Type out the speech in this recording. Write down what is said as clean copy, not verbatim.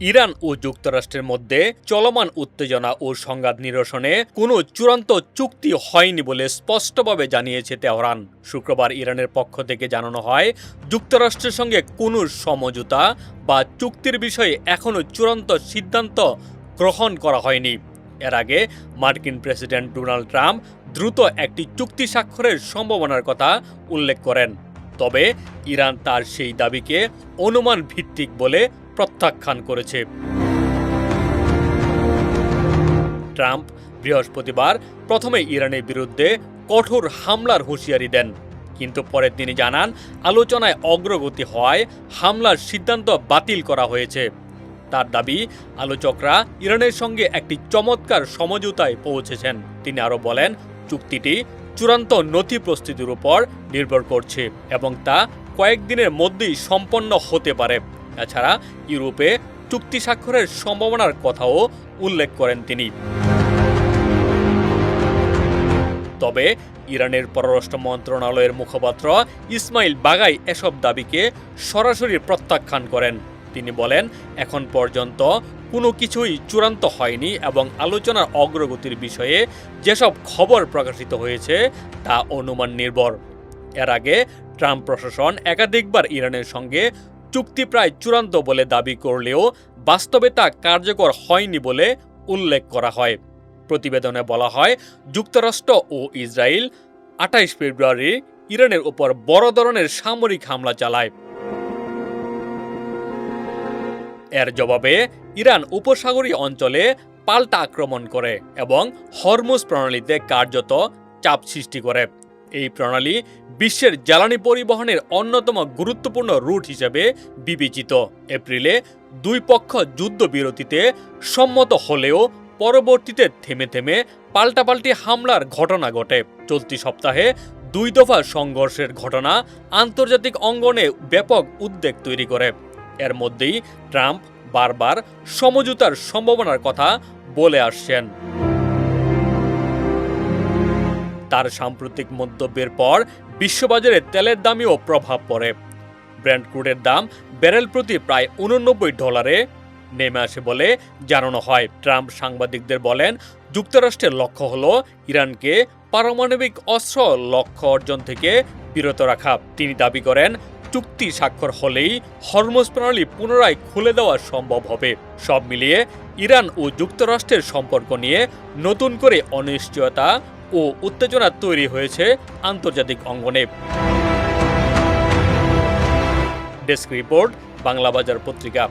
Iran ও যুক্তরাষ্ট্রের মধ্যে চলমান উত্তেজনা ও সংঘাত নিরসনে কোনো চূড়ান্ত চুক্তি হয়নি বলে স্পষ্টভাবে জানিয়েছে তেহরান। শুক্রবার ইরানের পক্ষ থেকে জানানো হয়, যুক্তরাষ্ট্রের সঙ্গে কোনো সমঝোতা বা চুক্তির বিষয়ে এখনও চূড়ান্ত সিদ্ধান্ত গ্রহণ করা হয়নি। এর আগে মার্কিন প্রেসিডেন্ট ডোনাল্ড ট্রাম্প দ্রুত একটি চুক্তি স্বাক্ষরের সম্ভাবনার কথা উল্লেখ করেন। তবে ইরান তার সেই দাবিকে অনুমান ভিত্তিক বলে প্রত্যাখ্যান করেছে। ট্রাম্প বৃহস্পতিবার প্রথমে ইরানের বিরুদ্ধে কঠোর হামলার হুঁশিয়ারি দেন, কিন্তু পরের দিনই জানান আলোচনায় অগ্রগতি হওয়ায় হামলার সিদ্ধান্ত বাতিল করা হয়েছে। তার দাবি, আলোচকরা ইরানের সঙ্গে একটি চমৎকার সমঝোতায় পৌঁছেছেন। তিনি আরও বলেন, চুক্তিটি চূড়ান্ত নথি প্রস্তুতির উপর নির্ভর করছে এবং তা কয়েকদিনের মধ্যেই সম্পন্ন হতে পারে। এছাড়া ইউরোপে চুক্তি স্বাক্ষরের সম্ভাবনার কথাও উল্লেখ করেন তিনি। তবে ইরানের পররাষ্ট্র মন্ত্রণালয়ের মুখপাত্র ইসমাইল বাগাই এসব দাবিকে সরাসরি প্রত্যাখ্যান করেন। তিনি বলেন, এখন পর্যন্ত কোনো কিছুই চূড়ান্ত হয়নি এবং আলোচনার অগ্রগতির বিষয়ে যেসব খবর প্রকাশিত হয়েছে তা অনুমান নির্ভর। এর আগে ট্রাম্প প্রশাসন একাধিকবার ইরানের সঙ্গে চুক্তি প্রায় চূড়ান্ত বলে দাবি করলেও বাস্তবে তা কার্যকর হয়নি বলে উল্লেখ করা হয়। প্রতিবেদনে বলা হয়, যুক্তরাষ্ট্র ও ইসরায়েল ২৮ ফেব্রুয়ারি ইরানের উপর বড় ধরনের সামরিক হামলা চালায়। এর জবাবে ইরান উপসাগরীয় অঞ্চলে পাল্টা আক্রমণ করে এবং হরমুজ প্রণালীতে কার্যত চাপ সৃষ্টি করে। এই প্রণালী বিশ্বের জ্বালানি পরিবহনের অন্যতম গুরুত্বপূর্ণ রুট হিসেবে বিবেচিত। এপ্রিলে দুই পক্ষ যুদ্ধবিরতিতে সম্মত হলেও পরবর্তীতে থেমে থেমে পাল্টাপাল্টি হামলার ঘটনা ঘটে। চলতি সপ্তাহে দুই দফা সংঘর্ষের ঘটনা আন্তর্জাতিক অঙ্গনে ব্যাপক উদ্বেগ তৈরি করে। এর মধ্যেই ট্রাম্প বারবার সমঝোতার সম্ভাবনার কথা বলে আসছেন। তার সাম্প্রতিক মন্তব্যের পর বিশ্ববাজারে তেলের দামেও প্রভাব পড়ে। ব্রেন্ট ক্রুডের দাম ব্যারেল প্রতি প্রায় $89 নেমে আসে বলে জানানো হয়। ট্রাম্প সাংবাদিকদের বলেন, যুক্তরাষ্ট্রের লক্ষ্য হল ইরানকে পারমাণবিক অস্ত্র লক্ষ্য অর্জন থেকে বিরত রাখা। তিনি দাবি করেন, চুক্তি স্বাক্ষর হলেই হরমুজ প্রণালী পুনরায় খুলে দেওয়া সম্ভব হবে। সব মিলিয়ে ইরান ও যুক্তরাষ্ট্রের সম্পর্ক নিয়ে নতুন করে অনিশ্চয়তা ও উত্তেজনা তৈরি হয়েছে আন্তর্জাতিক অঙ্গনে। ডেস্ক রিপোর্ট, বাংলাবাজার পত্রিকা।